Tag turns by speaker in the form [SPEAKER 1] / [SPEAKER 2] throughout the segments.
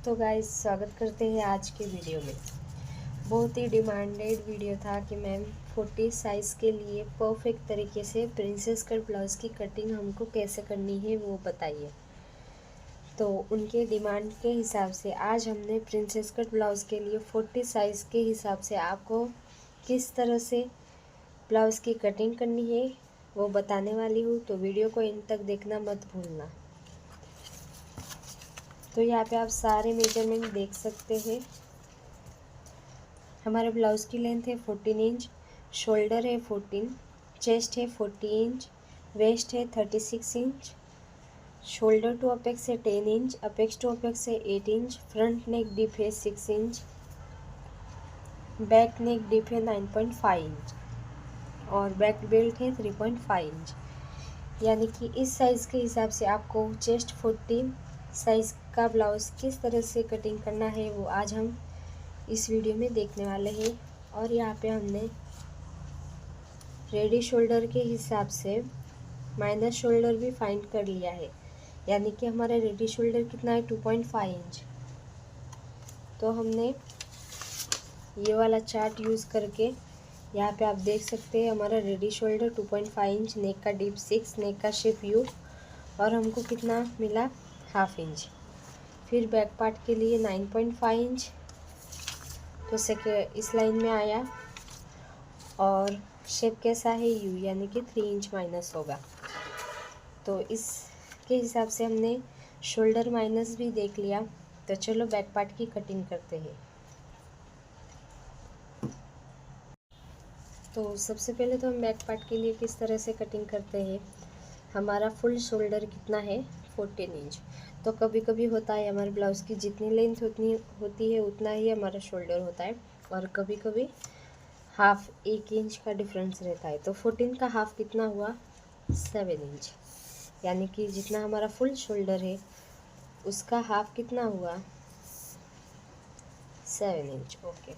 [SPEAKER 1] तो गाइस स्वागत करते हैं आज के वीडियो में। बहुत ही डिमांडेड वीडियो था कि मैम 40 साइज़ के लिए परफेक्ट तरीके से प्रिंसेस कट ब्लाउज़ की कटिंग हमको कैसे करनी है वो बताइए। तो उनके डिमांड के हिसाब से आज हमने प्रिंसेस कट ब्लाउज़ के लिए 40 साइज़ के हिसाब से आपको किस तरह से ब्लाउज़ की कटिंग करनी है वो बताने वाली हूँ। तो वीडियो को एंड तक देखना मत भूलना। तो यहाँ पे आप सारे मेजरमेंट देख सकते हैं। हमारे ब्लाउज़ की लेंथ है 14 इंच, शोल्डर है 14, चेस्ट है 40 इंच, वेस्ट है 36 इंच, शोल्डर टू अपेक्स है 10 इंच, अपेक्स टू अपेक्स है 8 इंच, फ्रंट नेक डीप है 6 इंच, बैक नेक डीप है 9.5 इंच और बैक बेल्ट है 3.5 इंच। यानी कि इस साइज़ के हिसाब से आपको चेस्ट 14 साइज़ का ब्लाउज़ किस तरह से कटिंग करना है वो आज हम इस वीडियो में देखने वाले हैं। और यहाँ पे हमने रेडी शोल्डर के हिसाब से माइनस शोल्डर भी फाइंड कर लिया है। यानी कि हमारा रेडी शोल्डर कितना है 2.5 इंच। तो हमने ये वाला चार्ट यूज़ करके यहाँ पे आप देख सकते हैं हमारा रेडी शोल्डर 2.5 इंच, नेक का डीप 6, नेक का शेप यू और हमको कितना मिला हाफ इंच। फिर बैक पार्ट के लिए 9.5 इंच तो इस लाइन में आया और शेप कैसा है यू यानी कि 3 इंच माइनस होगा। तो इसके हिसाब से हमने शोल्डर माइनस भी देख लिया। तो चलो बैक पार्ट की कटिंग करते हैं। तो सबसे पहले तो हम बैक पार्ट के लिए किस तरह से कटिंग करते हैं। हमारा फुल शोल्डर कितना है 14 इंच। तो कभी कभी होता है हमारे ब्लाउज़ की जितनी लेंथ होती है उतना ही हमारा शोल्डर होता है और कभी कभी हाफ 1 इंच का डिफरेंस रहता है। तो 14 का हाफ कितना हुआ 7 इंच। यानी कि जितना हमारा फुल शोल्डर है उसका हाफ कितना हुआ 7 इंच। ओके,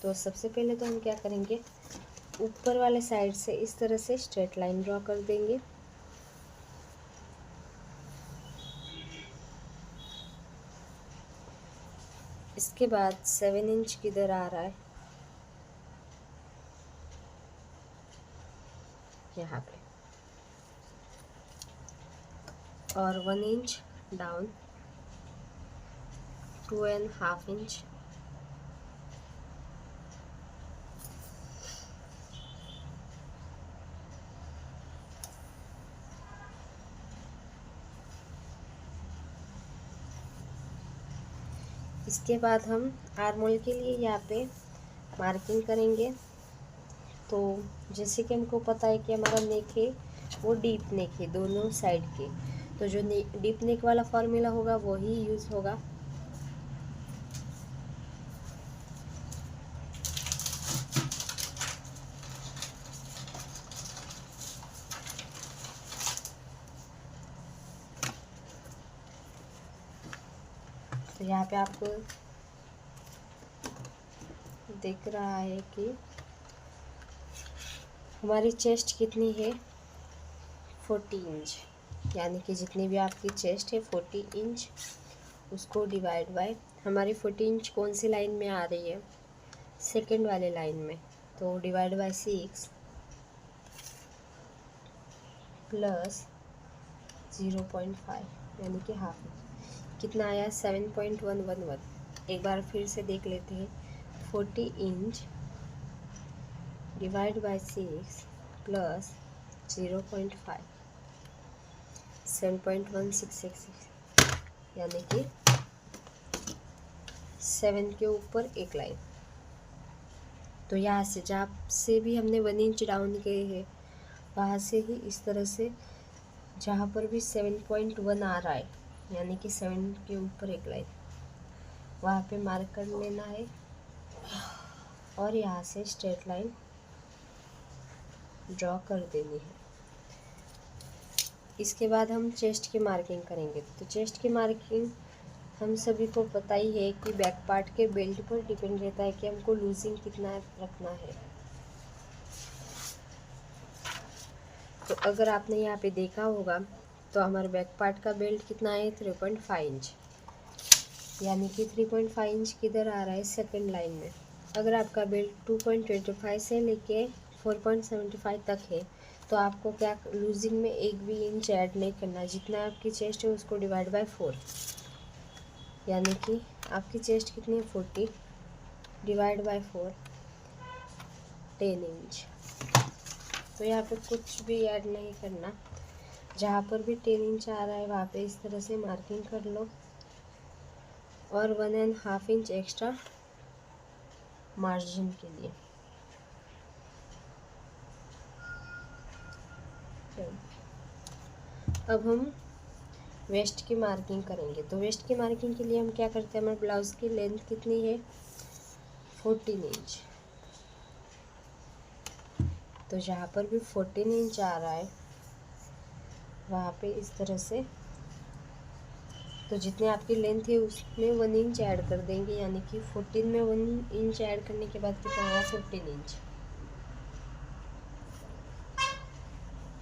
[SPEAKER 1] तो सबसे पहले तो हम क्या करेंगे, ऊपर वाले साइड से इस तरह से स्ट्रेट लाइन ड्रॉ कर देंगे। इसके बाद 7 इंच किधर आ रहा है, यहाँ पे, और 1 इंच डाउन, 2.5 इंच, इसके बाद हम आर्म होल के लिए यहाँ पे मार्किंग करेंगे। तो जैसे कि हमको पता है कि हमारा नेक है वो डीप नेक है दोनों साइड के, तो जो डीप नेक वाला फॉर्मूला होगा वो ही यूज़ होगा। तो यहाँ पे आपको दिख रहा है कि हमारी चेस्ट कितनी है 40 इंच। यानी कि जितनी भी आपकी चेस्ट है 40 इंच उसको डिवाइड बाय हमारी 40 इंच कौन सी लाइन में आ रही है, सेकंड वाले लाइन में। तो डिवाइड बाय 6 प्लस 0.5 यानी कि हाफ इंच कितना आया 7.111। एक बार फिर से देख लेते हैं, 40 इंच डिवाइड बाय 6 प्लस 0.5 7.1666 यानी कि 7 के ऊपर एक लाइन। तो यहाँ से जहाँ से भी हमने 1 इंच डाउन किए हैं वहाँ से ही इस तरह से जहाँ पर भी 7.1 आ रहा है यानी कि 7 के ऊपर एक लाइन वहाँ पे मार्क कर लेना है और यहाँ से स्ट्रेट लाइन ड्रॉ कर देनी है। इसके बाद हम चेस्ट की मार्किंग करेंगे। तो चेस्ट की मार्किंग हम सभी को पता ही है कि बैक पार्ट के बेल्ट पर डिपेंड रहता है कि हमको लूजिंग कितना रखना है। तो अगर आपने यहाँ पे देखा होगा तो हमारे बैक पार्ट का बेल्ट कितना है 3.5 इंच। यानी कि 3.5 इंच किधर आ रहा है, सेकंड लाइन में। अगर आपका बेल्ट 2.25 से लेके 4.75 तक है तो आपको क्या लूजिंग में एक भी इंच ऐड नहीं करना। जितना आपकी चेस्ट है उसको डिवाइड बाय 4, यानी कि आपकी चेस्ट कितनी है 40, डिवाइड बाय 4 10 इंच। तो यहाँ पे कुछ भी ऐड नहीं करना। जहाँ पर भी 10 इंच आ रहा है वहाँ पे इस तरह से मार्किंग कर लो और 1.5 इंच एक्स्ट्रा मार्जिन के लिए। अब हम वेस्ट की मार्किंग करेंगे। तो वेस्ट की मार्किंग के लिए हम क्या करते हैं, हमारे ब्लाउज़ की लेंथ कितनी है 14 इंच। तो जहाँ पर भी 14 इंच आ रहा है वहाँ पे इस तरह से, तो जितनी आपकी लेंथ है उसमें 1 इंच ऐड कर देंगे, यानी कि 14 में 1 इंच ऐड करने के बाद कितना होगा 15 इंच।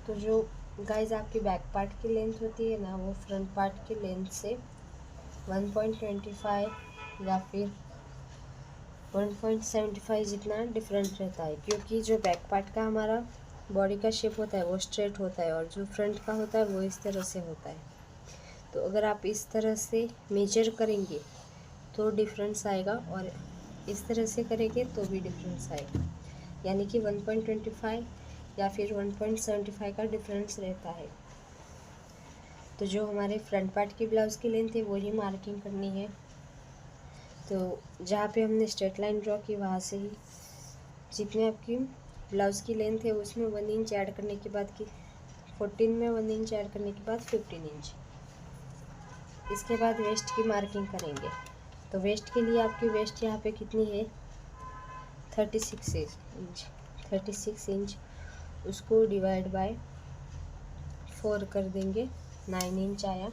[SPEAKER 1] तो जो गाइस आपकी बैक पार्ट की लेंथ होती है ना, वो फ्रंट पार्ट की लेंथ से 1.25 या फिर 1.75 जितना डिफरेंट रहता है, क्योंकि जो बैक पार्ट का हमारा बॉडी का शेप होता है वो स्ट्रेट होता है और जो फ्रंट का होता है वो इस तरह से होता है। तो अगर आप इस तरह से मेजर करेंगे तो डिफरेंस आएगा और इस तरह से करेंगे तो भी डिफरेंस आएगा, यानी कि 1.25 या फिर 1.75 का डिफरेंस रहता है। तो जो हमारे फ्रंट पार्ट की ब्लाउज़ की लेंथ है वही मार्किंग करनी है। तो जहाँ पे हमने स्ट्रेट लाइन ड्रॉ की वहाँ से ही जितने आपकी ब्लाउज़ की लेंथ है उसमें 1 इंच ऐड करने के बाद की 14 में 1 इंच ऐड करने के बाद 15 इंच। इसके बाद वेस्ट की मार्किंग करेंगे। तो वेस्ट के लिए आपकी वेस्ट यहाँ पे कितनी है 36 इंच। 36 इंच उसको डिवाइड बाय 4 कर देंगे, 9 इंच आया।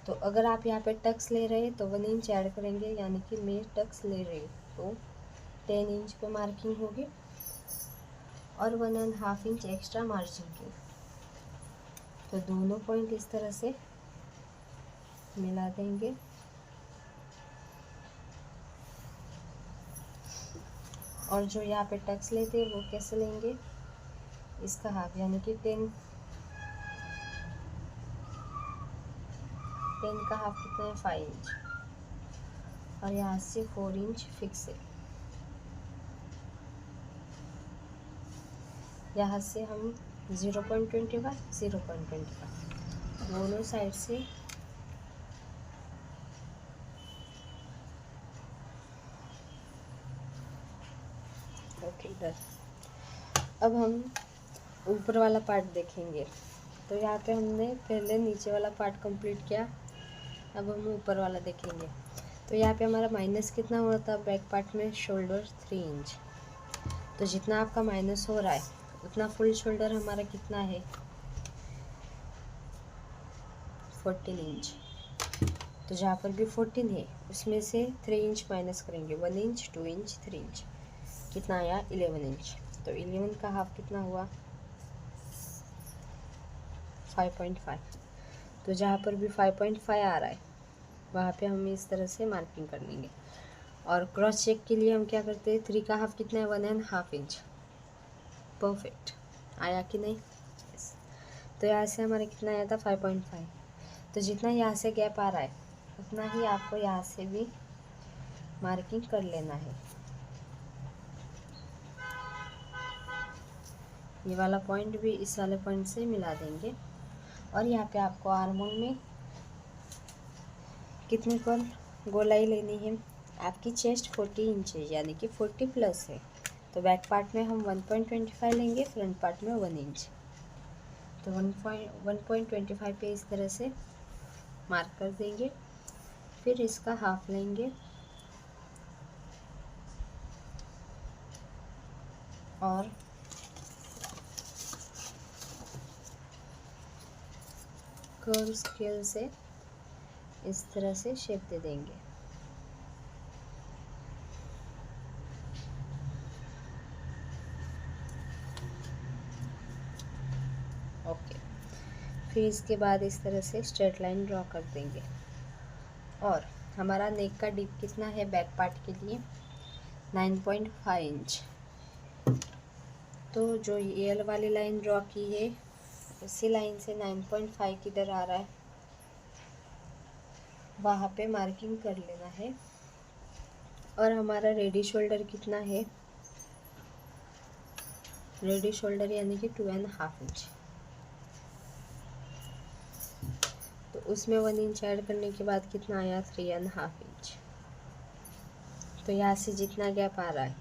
[SPEAKER 1] तो अगर आप यहाँ पे टक्स ले रहे हैं तो 1 इंच ऐड करेंगे, यानी कि मैं टक्स ले रही हूँ तो 10 इंच पे मार्किंग होगी और 1.5 इंच एक्स्ट्रा मार्जिन की। तो दोनों पॉइंट इस तरह से मिला देंगे और जो यहाँ पे टक्स लेते हैं वो कैसे लेंगे, इसका हाफ, यानी कि 10 का हाफ कितना है 5 इंच और यहाँ से 4 इंच फिक्स है। यहाँ से हम 0.25 दोनों साइड से ओके डन। अब हम ऊपर वाला पार्ट देखेंगे। तो यहाँ पे हमने पहले नीचे वाला पार्ट कंप्लीट किया, अब हम ऊपर वाला देखेंगे। तो यहाँ पे हमारा माइनस कितना हुआ था बैक पार्ट में, शोल्डर 3 इंच। तो जितना आपका माइनस हो रहा है उतना फुल शोल्डर हमारा कितना है 14 इंच। तो जहाँ पर भी 14 है उसमें से 3 इंच माइनस करेंगे, 1 इंच 2 इंच 3 इंच, कितना आया 11 इंच। तो 11 का हाफ कितना हुआ 5.5। तो जहाँ पर भी 5.5 आ रहा है वहाँ पे हम इस तरह से मार्किंग कर लेंगे। और क्रॉस चेक के लिए हम क्या करते हैं, 3 का हाफ कितना है 1.5 इंच। परफेक्ट आया कि नहीं, यस। तो यहाँ से हमारा कितना आया था 5.5। तो जितना यहाँ से गैप आ रहा है उतना ही आपको यहाँ से भी मार्किंग कर लेना है। ये वाला पॉइंट भी इस वाले पॉइंट से मिला देंगे। और यहाँ पे आपको आर्मोल में कितने पर गोलाई लेनी है, आपकी चेस्ट 40 इंच है यानी कि 40 प्लस है। तो बैक पार्ट में हम 1.25 लेंगे, फ्रंट पार्ट में 1 इंच। तो 1.25 पे इस तरह से मार्क कर देंगे। फिर इसका हाफ लेंगे और कर्व स्केल से इस तरह से शेप दे देंगे। ओके, फिर इसके बाद इस तरह से स्ट्रेट लाइन ड्रॉ कर देंगे। और हमारा नेक का डीप कितना है बैक पार्ट के लिए 9.5 इंच। तो जो ये वाली लाइन ड्रॉ की है उसी लाइन से 9.5 किधर आ रहा है वहाँ पे मार्किंग कर लेना है। और हमारा रेडी शोल्डर कितना है, रेडी शोल्डर यानी कि 2.5 इंच। तो उसमें 1 इंच ऐड करने के बाद कितना आया 3.5 इंच। तो यहाँ से जितना गैप आ रहा है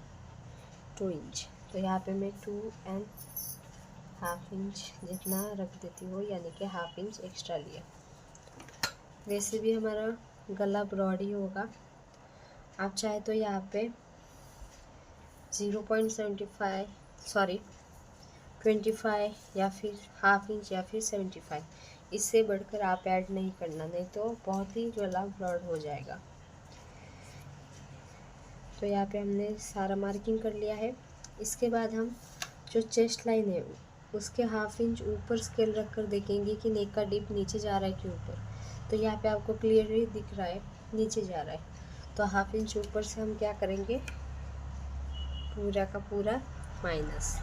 [SPEAKER 1] 2 इंच, तो यहाँ पे मैं 2.5 इंच जितना रख देती हूँ, यानी कि 1/2 इंच एक्स्ट्रा लिया। वैसे भी हमारा गला ब्रॉड ही होगा। आप चाहे तो यहाँ पे 25 या फिर 1/2 इंच या फिर 75, इससे बढ़कर आप ऐड नहीं करना, नहीं तो बहुत ही गला ब्रॉड हो जाएगा। तो यहाँ पे हमने सारा मार्किंग कर लिया है। इसके बाद हम जो चेस्ट लाइन है उसके 1/2 इंच ऊपर स्केल रख कर देखेंगे कि नेक का डिप नीचे जा रहा है कि ऊपर। तो यहाँ पे आपको क्लियरली दिख रहा है नीचे जा रहा है, तो 1/2 इंच ऊपर से हम क्या करेंगे, पूरा का पूरा माइनस।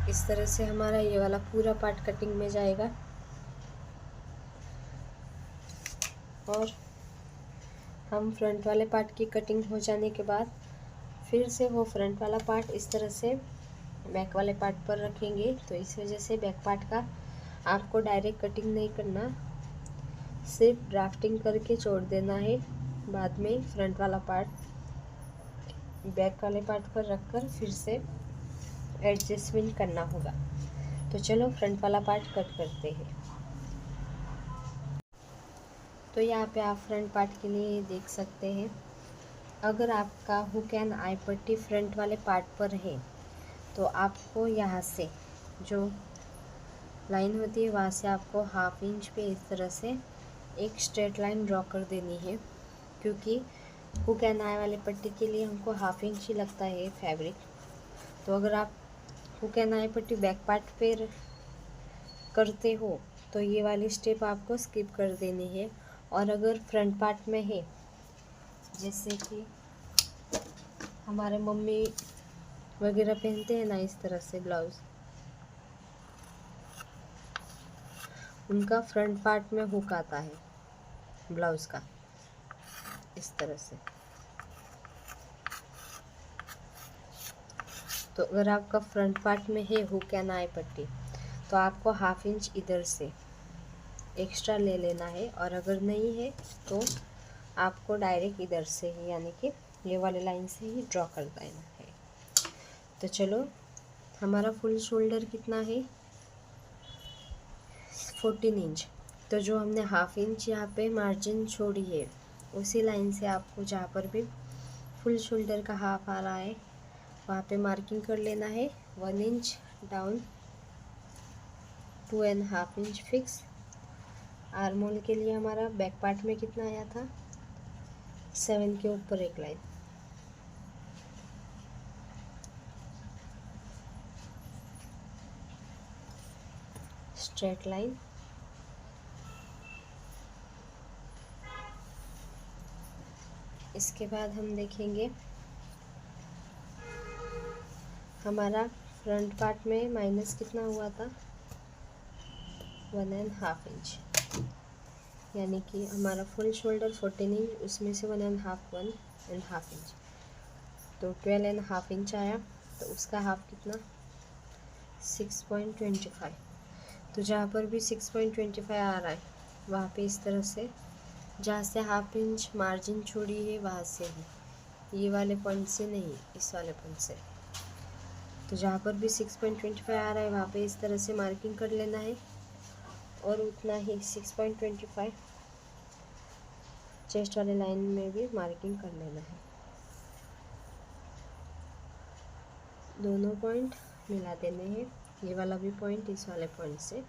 [SPEAKER 1] इस तरह से हमारा ये वाला पूरा पार्ट कटिंग में जाएगा। और हम फ्रंट वाले पार्ट की कटिंग हो जाने के बाद फिर से वो फ्रंट वाला पार्ट इस तरह से बैक वाले पार्ट पर रखेंगे। तो इस वजह से बैक पार्ट का आपको डायरेक्ट कटिंग नहीं करना, सिर्फ ड्राफ्टिंग करके छोड़ देना है। बाद में फ्रंट वाला पार्ट बैक वाले पार्ट पर रखकर फिर से एडजस्टमेंट करना होगा। तो चलो फ्रंट वाला पार्ट कट करते हैं। तो यहाँ पे आप फ्रंट पार्ट के लिए देख सकते हैं, अगर आपका हुक एंड आई पट्टी फ्रंट वाले पार्ट पर है तो आपको यहाँ से जो लाइन होती है वहाँ से आपको 1/2 इंच पे इस तरह से एक स्ट्रेट लाइन ड्रॉ कर देनी है, क्योंकि हुक एंड आई वाले पट्टी के लिए हमको 1/2 इंच ही लगता है फैब्रिक। तो अगर आप हुक एंड आई पट्टी बैक पार्ट पे करते हो तो ये वाली स्टेप आपको स्किप कर देनी है। और अगर फ्रंट पार्ट में है, जैसे कि हमारे मम्मी वगैरह पहनते हैं ना इस तरह से ब्लाउज़, उनका फ्रंट पार्ट में हुक आता है ब्लाउज़ का इस तरह से। तो अगर आपका फ्रंट पार्ट में है हुक एंड आई पट्टी तो आपको 1/2 इंच इधर से एक्स्ट्रा ले लेना है, और अगर नहीं है तो आपको डायरेक्ट इधर से ही यानी कि ये वाले लाइन से ही ड्रॉ कर देना है। तो चलो हमारा फुल शोल्डर कितना है 14 इंच। तो जो हमने 1/2 इंच यहाँ पे मार्जिन छोड़ी है उसी लाइन से आपको जहाँ पर भी फुल शोल्डर का हाफ आ रहा है वहाँ पे मार्किंग कर लेना है। 1 inch down, 2.5 inch fix. Arm hole के लिए हमारा बैक पार्ट में कितना आया था 7 के ऊपर एक लाइन। स्ट्रेट लाइन, इसके बाद हम देखेंगे हमारा फ्रंट पार्ट में माइनस कितना हुआ था 1.5 इंच, यानी कि हमारा फुल शोल्डर 14 इंच, उसमें से 1.5 इंच, तो 12.5 इंच आया। तो उसका हाफ कितना 6.25। तो जहाँ पर भी 6.25 आ रहा है वहाँ पे इस तरह से जहाँ से 1/2 इंच मार्जिन छोड़ी है वहाँ से ही, ये वाले पॉइंट से नहीं, इस वाले पॉइंट से। तो जहाँ पर भी 6.25 आ रहा है वहाँ पे इस तरह से मार्किंग कर लेना है, और उतना ही 6.25 चेस्ट वाले लाइन में भी मार्किंग कर लेना है। दोनों पॉइंट मिला देने हैं, ये वाला भी पॉइंट इस वाले पॉइंट से।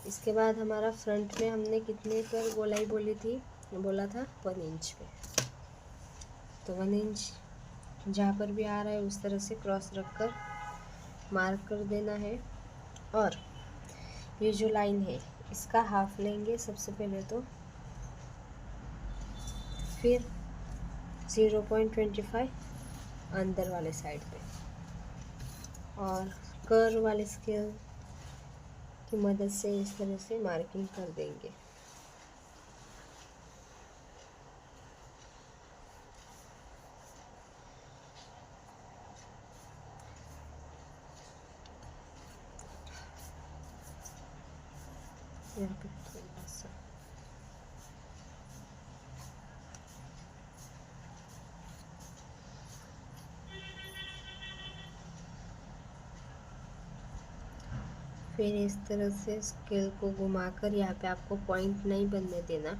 [SPEAKER 1] इसके बाद हमारा फ्रंट में हमने कितने पर गोलाई बोला था 1 इंच पे। तो 1 इंच जहाँ पर भी आ रहा है उस तरह से क्रॉस रख कर मार्क कर देना है। और ये जो लाइन है इसका हाफ लेंगे सबसे पहले तो, फिर 0.25 अंदर वाले साइड पे, और कर्व वाले स्केल की मदद से इस तरह से मार्किंग कर देंगे। यहाँ पे थोड़ा सा फिर इस तरह से स्केल को घुमाकर यहाँ पे आपको पॉइंट नहीं बनने देना,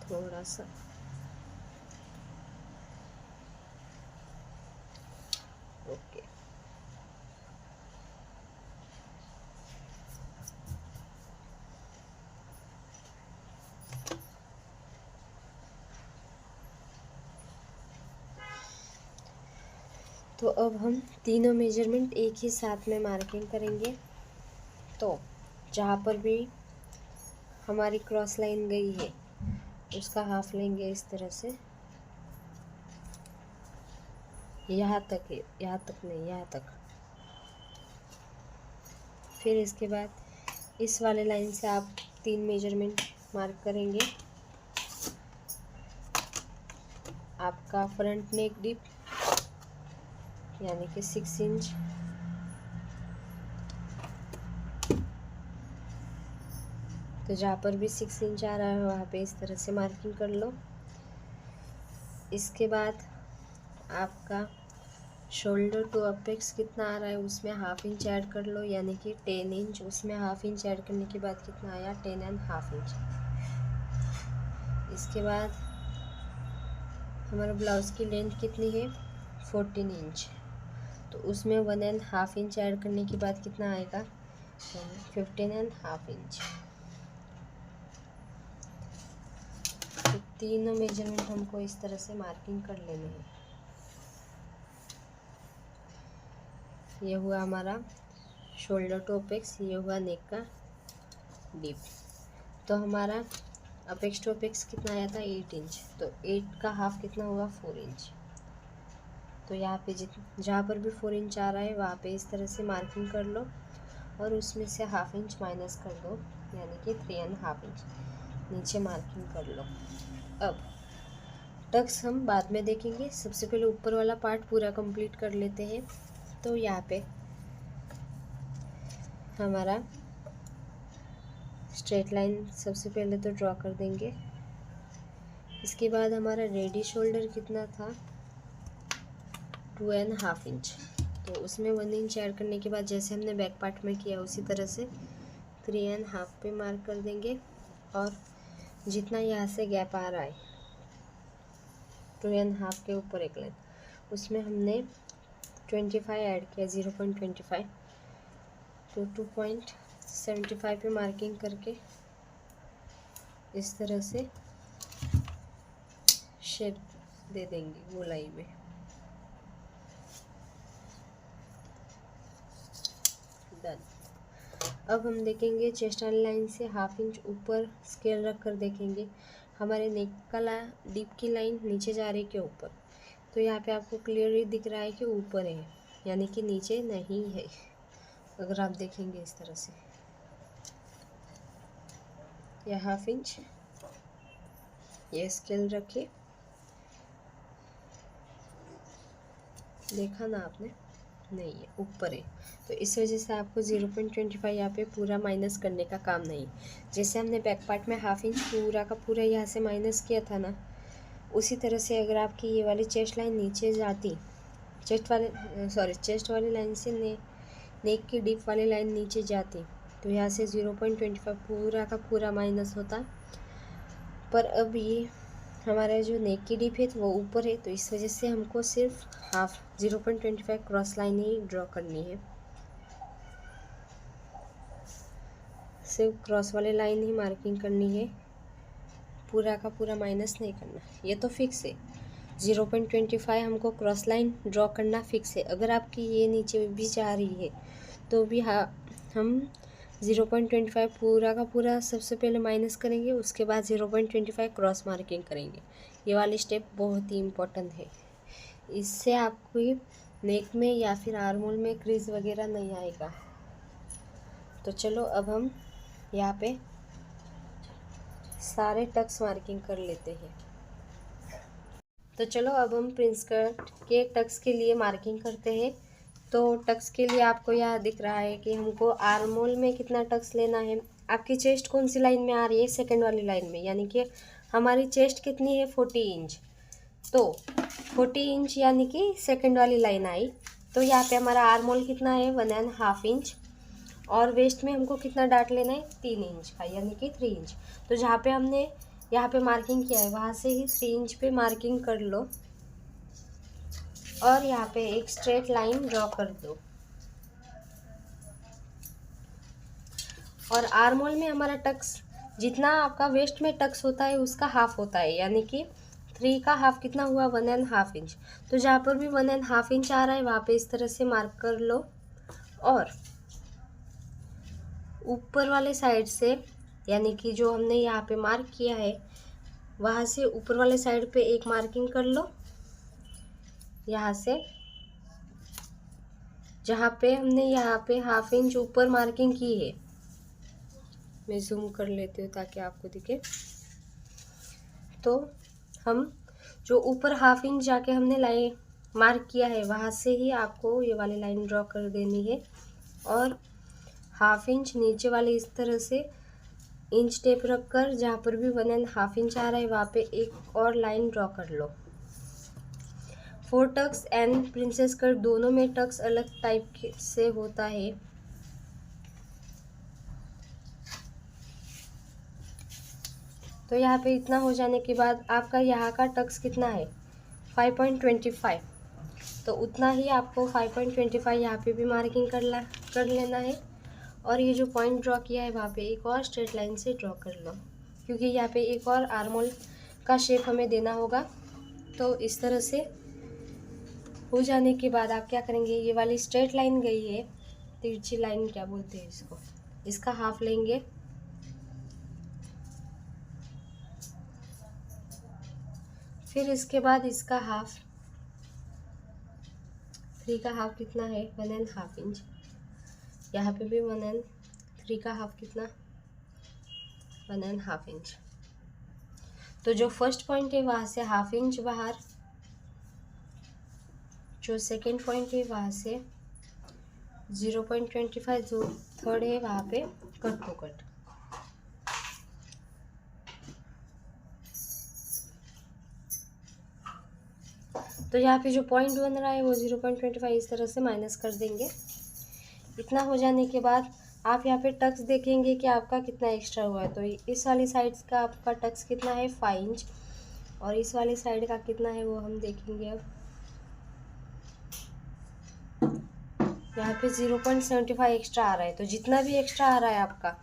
[SPEAKER 1] थोड़ा सा ओके। तो अब हम तीनों मेजरमेंट एक ही साथ में मार्किंग करेंगे। तो जहाँ पर भी हमारी क्रॉस लाइन गई है उसका हाफ लेंगे इस तरह से, यहाँ तक है, यहाँ तक नहीं, यहाँ तक। फिर इसके बाद इस वाले लाइन से आप 3 मेजरमेंट मार्क करेंगे। आपका फ्रंट नेक डिप यानी कि 6 इंच, तो जहाँ पर भी 6 इंच आ रहा है वहाँ पे इस तरह से मार्किंग कर लो। इसके बाद आपका शोल्डर टू अपेक्स कितना आ रहा है उसमें हाफ इंच ऐड कर लो, यानी कि 10 इंच। उसमें हाफ इंच ऐड करने के बाद कितना आया, 10.5 इंच। इसके बाद हमारा ब्लाउज़ की लेंथ कितनी है, 14 इंच, तो उसमें 1.5 इंच ऐड करने के बाद कितना आएगा, 15.5 इंच। तो तीनों मेजरमेंट हमको इस तरह से मार्किंग कर लेने हैं। ये हुआ हमारा शोल्डर टू अपेक्स, ये हुआ नेक का डीप। तो हमारा अपेक्स टू अपेक्स कितना आया था, 8 इंच, तो 8 का हाफ कितना हुआ, 4 इंच। तो यहाँ पे जहाँ पर भी 4 इंच आ रहा है वहाँ पे इस तरह से मार्किंग कर लो, और उसमें से हाफ इंच माइनस कर दो, यानी कि 3.5 इंच नीचे मार्किंग कर लो। अब टक्स हम बाद में देखेंगे, सबसे पहले ऊपर वाला पार्ट पूरा कंप्लीट कर लेते हैं। तो यहाँ पे हमारा स्ट्रेट लाइन सबसे पहले तो ड्रॉ कर देंगे। इसके बाद हमारा रेडी शोल्डर कितना था, 2.5 इंच, तो उसमें 1 इंच ऐड करने के बाद जैसे हमने बैक पार्ट में किया उसी तरह से 3.5 पे मार्क कर देंगे। और जितना यहाँ से गैप आ रहा है 2.5 के ऊपर एक लाइन, उसमें हमने 25 ऐड किया, 0.25, तो 2.75 पे मार्किंग करके इस तरह से शेप दे देंगे गोलाई में। डन। अब हम देखेंगे चेस्ट वाली लाइन से हाफ इंच ऊपर स्केल रख कर देखेंगे हमारे नेक का डीप की लाइन नीचे जा रही है कि ऊपर। तो यहाँ पे आपको क्लियरली दिख रहा है कि ऊपर है, यानी कि नीचे नहीं है। अगर आप देखेंगे इस तरह से, यह हाफ इंच, ये स्केल रखिए, देखा ना आपने, नहीं है, ऊपर है। तो इस वजह से आपको 0.25 यहाँ पे पूरा माइनस करने का काम नहीं। जैसे हमने बैक पार्ट में हाफ इंच पूरा का पूरा यहाँ से माइनस किया था ना, उसी तरह से अगर आपकी ये वाली चेस्ट लाइन नीचे जाती, चेस्ट वाली लाइन से नेक की डीप वाली लाइन नीचे जाती, तो यहाँ से 0.25 पूरा का पूरा माइनस होता। पर अब ये हमारा जो नेक की डीप है तो वो ऊपर है, तो इस वजह से हमको सिर्फ हाफ 0.25 क्रॉस लाइन ही ड्रॉ करनी है, सिर्फ क्रॉस वाले लाइन ही मार्किंग करनी है, पूरा का पूरा माइनस नहीं करना। ये तो फिक्स है, 0.25 हमको क्रॉस लाइन ड्रॉ करना फिक्स है। अगर आपकी ये नीचे भी जा रही है तो भी हम 0.25 पूरा का पूरा सबसे पहले माइनस करेंगे, उसके बाद 0.25 क्रॉस मार्किंग करेंगे। ये वाली स्टेप बहुत ही इम्पोर्टेंट है, इससे आपको नेक में या फिर आर्मोल में क्रीज वगैरह नहीं आएगा। तो चलो अब हम यहाँ पे सारे टक्स मार्किंग कर लेते हैं। तो चलो अब हम प्रिंस कट के टक्स के लिए मार्किंग करते हैं। तो टक्स के लिए आपको यहाँ दिख रहा है कि हमको आर्मोल में कितना टक्स लेना है। आपकी चेस्ट कौन सी लाइन में आ रही है? सेकंड वाली लाइन में, यानी कि हमारी चेस्ट कितनी है? 40 इंच। तो 40 इंच यानी कि सेकंड वाली लाइन आई। तो यहाँ पे हमारा आर्मोल कितना है? 1.5 इंच। और वेस्ट में हमको कितना डाट लेना है? 3 इंच का, यानी कि 3 इंच। तो जहाँ पे हमने यहाँ पे मार्किंग किया है वहाँ से ही 3 इंच पे मार्किंग कर लो और यहाँ पे एक स्ट्रेट लाइन ड्रॉ कर दो। और आर्मोल में हमारा टक्स जितना आपका वेस्ट में टक्स होता है उसका हाफ होता है, यानी कि 3 का हाफ कितना हुआ? 1.5 इंच। तो जहाँ पर भी 1.5 इंच आ रहा है वहाँ पे इस तरह से मार्क कर लो और ऊपर वाले साइड से, यानी कि जो हमने यहाँ पे मार्क किया है वहाँ से ऊपर वाले साइड पे एक मार्किंग कर लो। यहाँ से जहाँ पे हमने यहाँ पे 1/2 इंच ऊपर मार्किंग की है, मैं जूम कर लेती हूँ ताकि आपको दिखे। तो हम जो ऊपर 1/2 इंच जाके हमने लाइन मार्क किया है वहाँ से ही आपको ये वाली लाइन ड्रॉ कर देनी है और 1/2 इंच नीचे वाले इस तरह से इंच टेप रख कर जहाँ पर भी 1.5 इंच आ रहा है वहाँ पे एक और लाइन ड्रॉ कर लो। 4 टक्स एंड प्रिंसेस कट दोनों में टक्स अलग टाइप से होता है। तो यहाँ पे इतना हो जाने के बाद आपका यहाँ का टक्स कितना है? 5.25। तो उतना ही आपको 5.25 यहाँ पे भी मार्किंग कर लेना है और ये जो पॉइंट ड्रॉ किया है वहाँ पे एक और स्ट्रेट लाइन से ड्रॉ कर लो, क्योंकि यहाँ पे एक और आर्मोल का शेप हमें देना होगा। तो इस तरह से हो जाने के बाद आप क्या करेंगे? ये वाली स्ट्रेट लाइन गई है, तिरछी लाइन क्या बोलते हैं इसको, इसका हाफ लेंगे। फिर इसके बाद इसका हाफ, 3 का हाफ कितना है? 1.5 इंच। यहाँ पे भी 3 का हाफ कितना? 1.5 इंच। तो जो फर्स्ट पॉइंट है वहाँ से 1/2 इंच बाहर, जो सेकेंड पॉइंट है वहाँ से 0.25, जो थर्ड है वहाँ पे कट टू कट। तो यहाँ पे जो पॉइंट बन रहा है वो 0.25 इस तरह से माइनस कर देंगे। इतना हो जाने के बाद आप यहाँ पे टक्स देखेंगे कि आपका कितना एक्स्ट्रा हुआ है। तो इस वाली साइड का आपका टक्स कितना है? 5 इंच। और इस वाली साइड का कितना है वो हम देखेंगे। अब यहाँ पे 0.75 एक्स्ट्रा आ रहा है। तो जितना भी एक्स्ट्रा आ रहा है आपका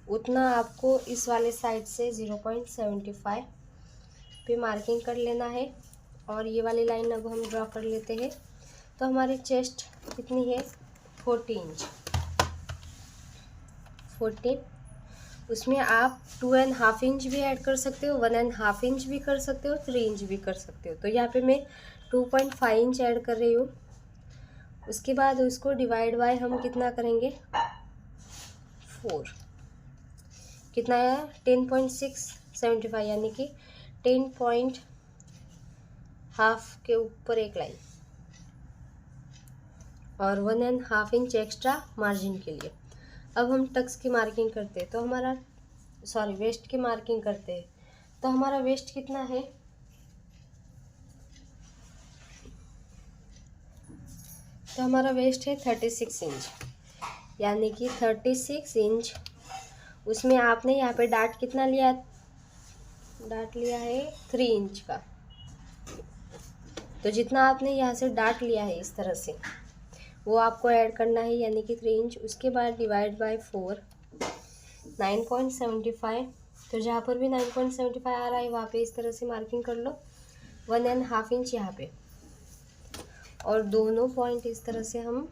[SPEAKER 1] उतना आपको इस वाले साइड से 0.75 पे मार्किंग कर लेना है। और ये वाली लाइन अब हम ड्रॉ कर लेते हैं। तो हमारी चेस्ट कितनी है? 40 इंच। 14, उसमें आप 2.5 इंच भी ऐड कर सकते हो, 1.5 इंच भी कर सकते हो, 3 इंच भी कर सकते हो। तो यहाँ पे मैं 2.5 इंच ऐड कर रही हूँ। उसके बाद उसको डिवाइड बाय हम कितना करेंगे? 4। कितना है? 10.675, यानी कि 10.5 के ऊपर एक लाइन और 1.5 इंच एक्स्ट्रा मार्जिन के लिए। अब हम टक्स की मार्किंग करते हैं। तो हमारा वेस्ट की मार्किंग करते हैं। तो हमारा वेस्ट कितना है? तो हमारा वेस्ट है 36 इंच, यानी कि 36 इंच। उसमें आपने यहाँ पे डाट कितना लिया? डाट लिया है 3 इंच का। तो जितना आपने यहाँ से डाट लिया है इस तरह से वो आपको ऐड करना है, यानी कि 3 इंच। उसके बाद डिवाइड बाय 4, 9.75। तो जहाँ पर भी 9.75 आ रहा है वहाँ पे इस तरह से मार्किंग कर लो, 1.5 इंच यहाँ पे। और दोनों पॉइंट इस तरह से हम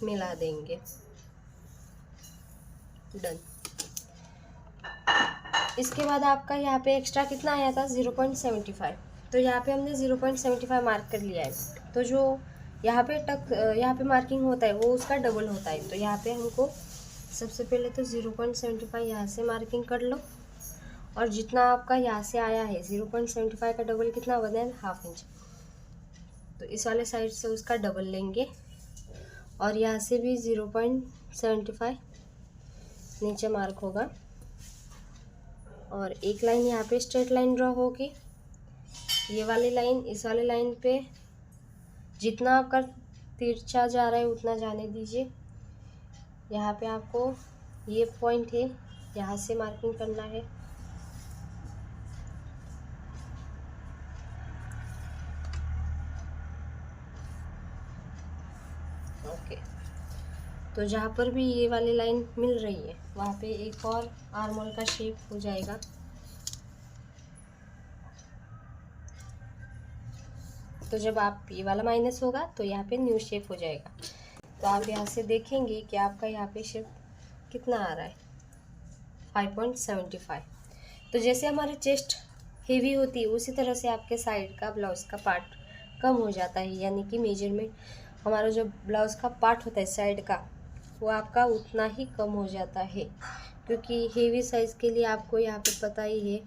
[SPEAKER 1] मिला देंगे। डन। इसके बाद आपका यहाँ पे एक्स्ट्रा कितना आया था 0.75, तो यहाँ पे हमने 0.75 मार्क कर लिया है। तो जो यहाँ पे मार्किंग होता है वो उसका डबल होता है। तो यहाँ पे हमको सबसे पहले तो 0.75 यहाँ से मार्किंग कर लो, और जितना आपका यहाँ से आया है 0.75 का डबल कितना बना है, 1/2 इंच। तो इस वाले साइड से उसका डबल लेंगे, और यहाँ से भी 0.75 नीचे मार्क होगा, और एक लाइन यहाँ पे स्ट्रेट लाइन ड्रॉ होगी। ये वाली लाइन इस वाली लाइन पे जितना आपका तिरछा जा रहा है उतना जाने दीजिए। यहाँ पे आपको ये पॉइंट है, यहाँ से मार्किंग करना है। ओके, तो जहाँ पर भी ये वाली लाइन मिल रही है वहाँ पे एक और आर्म होल का शेप हो जाएगा। तो जब आप ये वाला माइनस होगा तो यहाँ पे न्यू शेप हो जाएगा। तो आप यहाँ से देखेंगे कि आपका यहाँ पे शेप कितना आ रहा है, 5.75। तो जैसे हमारी चेस्ट हेवी होती है उसी तरह से आपके साइड का ब्लाउज़ का पार्ट कम हो जाता है, यानी कि मेजरमेंट हमारा जो ब्लाउज़ का पार्ट होता है साइड का वो आपका उतना ही कम हो जाता है, क्योंकि हेवी साइज़ के लिए आपको यहाँ पे पता ही है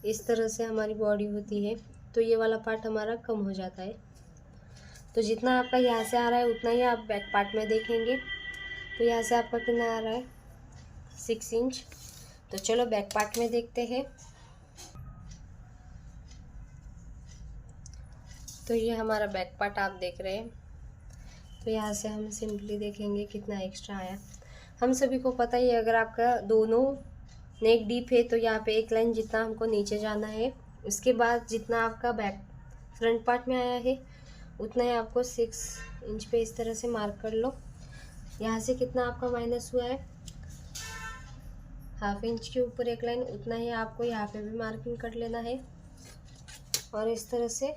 [SPEAKER 1] इस तरह से हमारी बॉडी होती है, तो ये वाला पार्ट हमारा कम हो जाता है। तो जितना आपका यहाँ से आ रहा है उतना ही आप बैक पार्ट में देखेंगे। तो यहाँ से आपका कितना आ रहा है, 6 इंच। तो चलो बैक पार्ट में देखते हैं। तो ये हमारा बैक पार्ट आप देख रहे हैं। तो यहाँ से हम सिंपली देखेंगे कितना एक्स्ट्रा आया। हम सभी को पता ही है, अगर आपका दोनों नेक डीप है तो यहाँ पे एक लाइन जितना हमको नीचे जाना है, उसके बाद जितना आपका बैक फ्रंट पार्ट में आया है उतना ही आपको 6 इंच पे इस तरह से मार्क कर लो। यहाँ से कितना आपका माइनस हुआ है, 1/2 इंच के ऊपर एक लाइन, उतना ही आपको यहाँ पे भी मार्किंग कर लेना है, और इस तरह से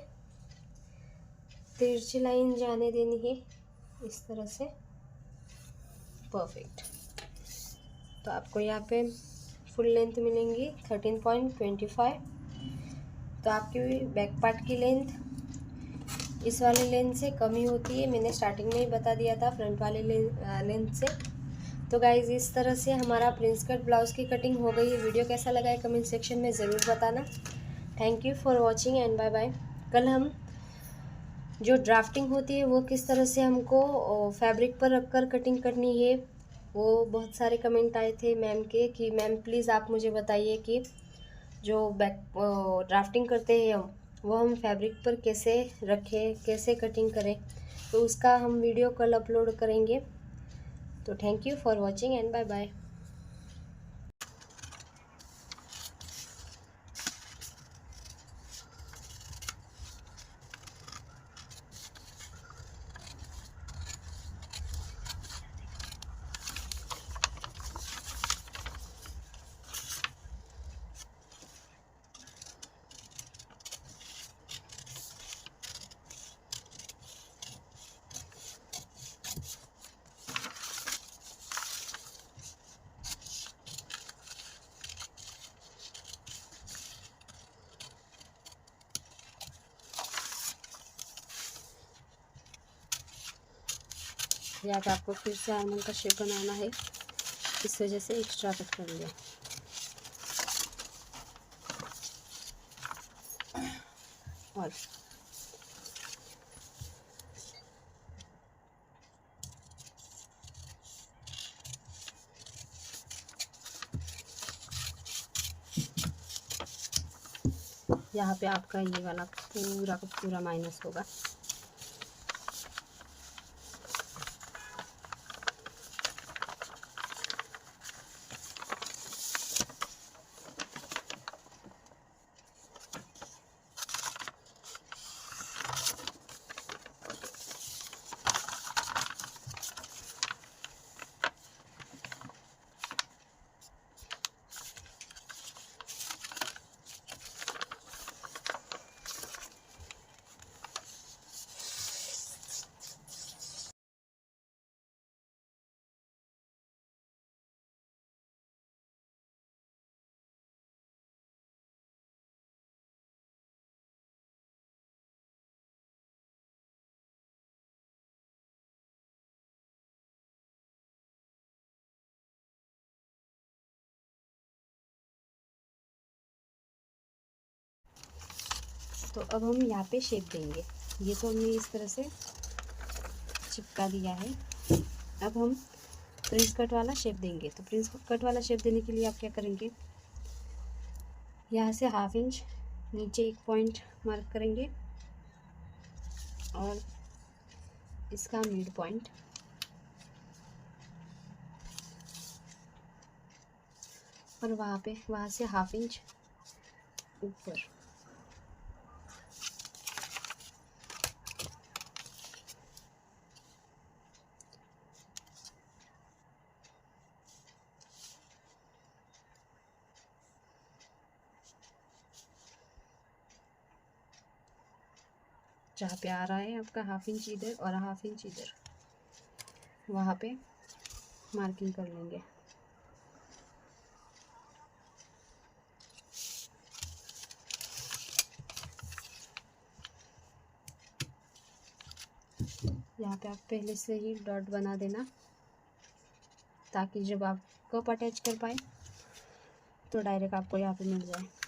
[SPEAKER 1] तिरछी लाइन जाने देनी है इस तरह से। परफेक्ट। तो आपको यहाँ पे फुल लेंथ मिलेंगी 13.25। तो आपकी बैक पार्ट की लेंथ इस वाले लेंथ से कम ही होती है, मैंने स्टार्टिंग में ही बता दिया था फ्रंट वाले लेंथ से। तो गाइज़ इस तरह से हमारा प्रिंस कट ब्लाउज़ की कटिंग हो गई है। वीडियो कैसा लगा है कमेंट सेक्शन में ज़रूर बताना। Thank you for watching and bye bye. कल हम जो ड्राफ्टिंग होती है वो किस तरह से हमको फैब्रिक पर रखकर कटिंग करनी है, वो बहुत सारे कमेंट आए थे मैम के कि मैम प्लीज़ आप मुझे बताइए कि जो बैक ड्राफ्टिंग करते हैं वो हम फैब्रिक पर कैसे रखें, कैसे कटिंग करें। तो उसका हम वीडियो कल अपलोड करेंगे। तो thank you for watching and bye bye. यहाँ पे आपको फिर से आर्मल का शेप बनाना है, इस वजह से एक्स्ट्रा कट कर लिया। और यहाँ पे आपका ये वाला पूरा का पूरा माइनस होगा। तो अब हम यहाँ पे शेप देंगे। ये तो हमने इस तरह से चिपका दिया है। अब हम प्रिंस कट वाला शेप देंगे। तो प्रिंस कट वाला शेप देने के लिए आप क्या करेंगे, यहाँ से 1/2 इंच नीचे एक पॉइंट मार्क करेंगे और इसका मिड पॉइंट, और वहाँ से 1/2 इंच ऊपर। जहाँ पे आ रहा है आपका 1/2 इंच इधर और 1/2 इंच इधर, वहाँ पे मार्किंग कर लेंगे। यहाँ पे आप पहले से ही डॉट बना देना, ताकि जब आप कप अटैच कर पाए तो डायरेक्ट आपको यहाँ पे मिल जाए।